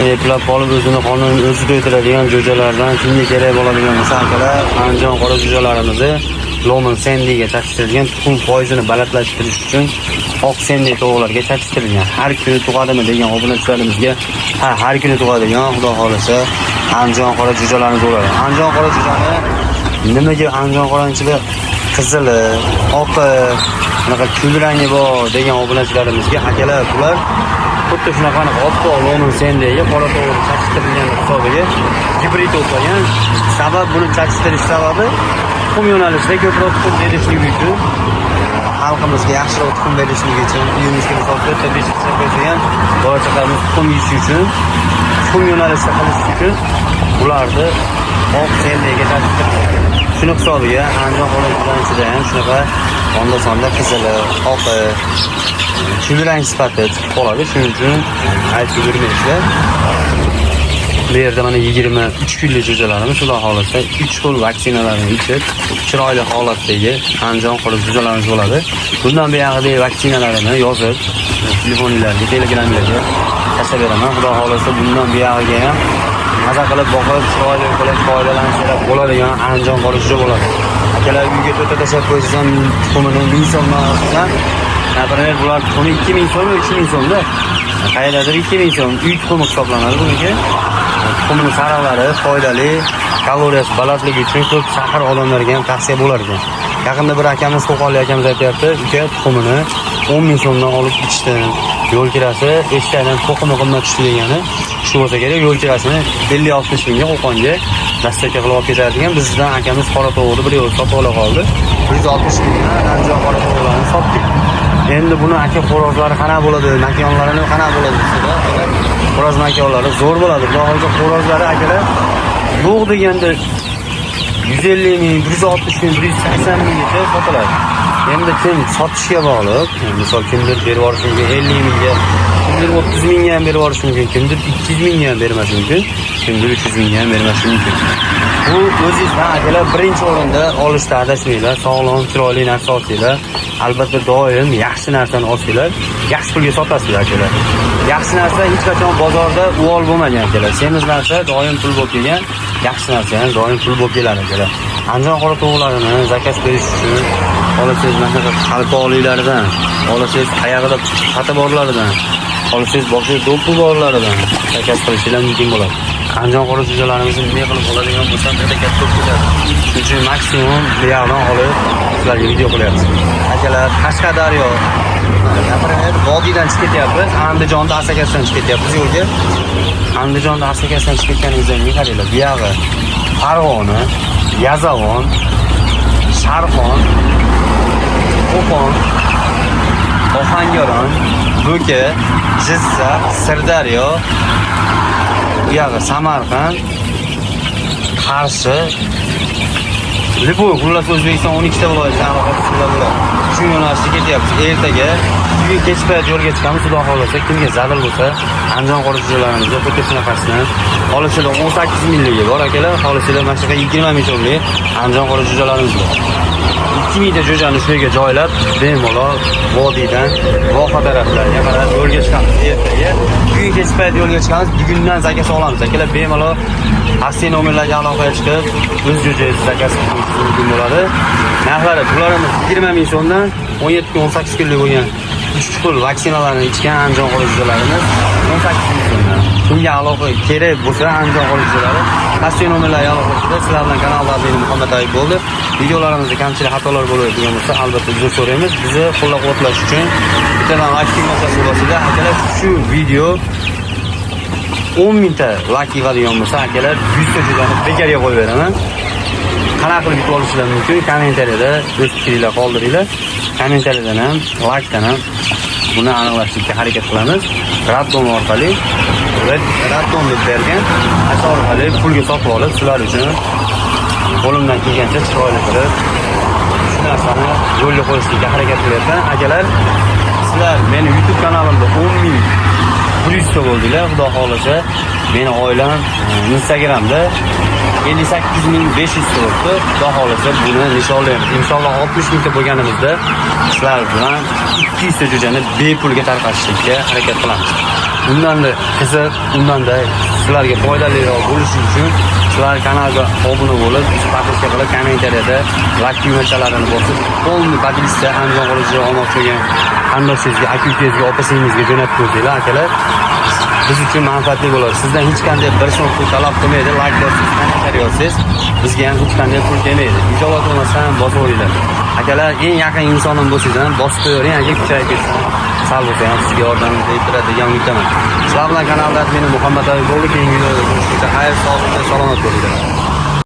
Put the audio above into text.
Eplab qolib o'zini qonun o'zi to'ydiradigan jo'jalardan kimga kerak bo'ladigan masallar Andijon qora jo'jalarimizni Lomin sendiga chaqishtirilgan tuxum foizini balandlashtirish uchun oq sendi to'g'larga chaqishtirilgan. Har kuni tug'adimi degan obunachilarimizga har kuni tug'adigan, xudo xolasa Andijon qora jo'jalarimiz bo'ladi. Andijon qora jo'jani nimaga Andijon qoranchida qizili, oqi, bunaqa kul rangi bor degan obunachilarimizga akalar bular xuddi shunaqa oppoq Lomin sendiga qora to'g'ri chaqishtirilgan hisobiga gibrid o'tgan. Sabab buni chaqishtirish sababi tuxum yo'nalishida ko'proq tuxum berishligi uchun, xalqimizga yaxshiroq tuxum berishligi uchun, uyimizga misol 4-5 ta qo'ygan bola-chaqamiz tuxum yeyish uchun, tuxum yo'nalishida qilish uchun ularni oq sendiga chaqishtirilgan. Shuni hisobiga Andijon qo'rg'onchida ham shunaqa onda-sonda qizili, oqi, kul rang sifati chiqib qoladi. Shuning uchun aytib yurmaysizlar. Bu yerda mana 23 kunlik jo'jalarimiz xudo xolasa 3 xil vaksinalarni ichib, chiroyli holatdagi Andijon qora jo'jalarimiz bo'ladi. Bundan buyog'idagi vaksinalarni yozib, telefonlarga, telegramlarga tashlab beraman. Xudo xolasa bundan buyog'iga ham maza qilib boqib, chiroyli qilib foydalanishlari bo'ladigan Andijon qora jo'ja bo'ladi. Akalar uyga to'ta tashlab qo'ysangiz ham tuxumini 1000 so'mdan olsangiz, nabarar bular tuxumi 2000 so'm, 3000 so'mda. Qayerdadir 2000 so'm uy tuxumi hisoblanadi buniki. Tuxumning saraglari foydali, kaloriyasi balandligi uchun ko'p shahar odamlariga ham tavsiya bo'lar ekan. Yaqinda bir akamiz, Qo'qonli akamiz aytayapti, uka tuxumini 10 000 so'mdan olib ichdim. Yo'l kirasi eshikdan to'qimi qimmat tushdi degani. Shu bo'lsa kerak, yo'l kirasini 50-60 mingga Qo'qonga dastlabki qilib olib ketadigan. Bizdan akamiz qora tovuqni bir yo'l sotib ola qoldi. 160 mingdan Andijon qora tovuqlarini sotdik. Endi buni aka xo'rozlari qanaqa bo'ladi, makonlarini qanaqa bo'ladi desada, xo'roz makonlari zo'r bo'ladi. Hozir xo'rozlari akalar yo'q deganda 150 ming, 160 ming, 180 minggacha sotiladi. Endi kim sotishga bog'liq. Misol kimdir berib yuborishi mumkin 50 mingga, kimdir 30 mingga ham berib yuborishi mumkin, kimdir 200 mingga ham bermasligi mumkin, kimdir 300 mingga ham bermasligi mumkin. Bu o'zingizdan akalar birinchi o'rinda olishda adashmanglar. Sog'lom, chiroyli narsa olsanglar, albatta doim yaxshi narsani olsanglar, yaxshi pulga sotasizlar akalar. Yaxshi narsa hech qachon bozorda uvol bo'lmagan akalar. Semiz narsa doim pul bo'lib kelgan, yaxshi narsa ham doim pul bo'lib keladi akalar. Andijon qora tovuqlarini zakaz berish uchun olasiz mana qalpoqlilardan, olasiz oyog'ida xata borlaridan, olasiz boshida do'ppi borlaridan zakaz qilishingiz mumkin bo'ladi. Andijon qora jo'jalarimizni nima qilib oladigan bo'lsam, juda katta ketadi. Shuning uchun maksimum bu yoqdan olib sizlarga video qilyapmiz. Akalar, Qashqadaryo, Nafarat vodiydan chiqib ketyapmiz. Andijonda Asakasdan chiqib ketyapmiz yo'lga. Andijonda Asakasdan chiqib ketganimizdan keyin qaranglar, bu yog'i Farg'ona, Yazavon, Sharxon, Qo'qon, Ohangaron, Bo'ka, Jizzax, Sirdaryo, bu yog'i Samarqand, Qarshi, Lipoy, xullas O'zbekiston 12 ta viloyatdan aloqadorlar bo'ladi. Shu yo'nalishda ketyapmiz. Ertaga bugun kech payt yo'lga chiqamiz. Xudo xolasa, kimga zarur bo'lsa, Andijon qora jo'jalarimizga xuddi shunaqasidan olishlar 18 mingligi bor akalar. Olishlar mana shunaqa 20 ming so'mlik Andijon qora jo'jalarimiz bor. 2000 ta jo'jani shu yerga joylab, bemalol vodiydan voha taraflarga qarab yo'lga chiqamiz ertaga. Bugun kech payt yo'lga chiqamiz. Bugundan zakaz olamiz akalar. Bemalol asli nomerlarga aloqaga chiqib, o'z jo'jangizni zakaz qilishingiz mumkin bo'ladi. Narxlari bularimiz 20 ming so'mdan 17-18 kunlik bo'lgan 3 xil vaksinalarni ichgan Andijon qora jo'jalarimiz 18 ming so'mdan. Kimga aloqa kerak bo'lsa Andijon qora jo'jalari asli nomerlarga aloqa qilib, sizlar bilan kanalda Muhammad Ayib bo'ldi. Videolarimizda kamchilik xatolar bo'ladigan bo'lsa, albatta uzr so'raymiz. Bizni qo'llab-quvvatlash uchun bittadan like tugmachasi bosinglar. Akalar, shu video 10 mingta like yig'adigan bo'lsa, akalar 100 ta jo'jani bekarga qo'yib beraman. Qanaqa qilib yutib olishingiz mumkin? Kommentariyada o'z fikringizni qoldiringlar. Kommentariyadan ham, like-dan ham buni aniqlashtirishga harakat qilamiz. Raddom orqali, Raddom deb bergan asar orqali pulga sotib olib, sizlar uchun qo'limdan kelgancha chiroyli qilib shu narsani yo'lga qo'yishga harakat qilyapman. Akalar, sizlar meni YouTube kanalimda 10 ming 100 ta bo'ldinglar. Xudo xolasa, meni oilam Instagramda 58.500 ta bo'ldi. Xudo xolasa buni nishonlaymiz. Inshaalloh 60 mingta bo'lganimizda sizlar bilan 200 ta jo'jani bepulga tarqatishga harakat qilamiz. undanda qiziq, undanda sizlarga foydaliroq bo'lishi uchun sizlar kanalga obuna bo'lib, podpiska qilib, kommentariyada like tugmachalarini bosib, polni podpiska Andijon quruvchilar olmoqchi bo'lgan qandosingizga, aka-ukangizga, opa-singizga jo'natib qo'yinglar, akalar. Biz uchun manfaatli bo'ladi. Sizdan hech qanday bir so'm pul talab qilmaydi. Like bosib, kommentariy yozsangiz, bizga ham hech qanday pul kelmaydi. Ijobat bo'lmasdan bosib qo'yinglar. Akalar, eng yaqin insonim bo'lsangiz ham bosib qo'yavering, aka kuchayib ketsin. Sal bo'lsa ham sizga yordam beradi degan umiddaman. Sizlar bilan kanalda meni Muhammad Ali bo'ldi. Keyingi videoda ko'rishguncha xayr, sog'lik va salomat bo'linglar.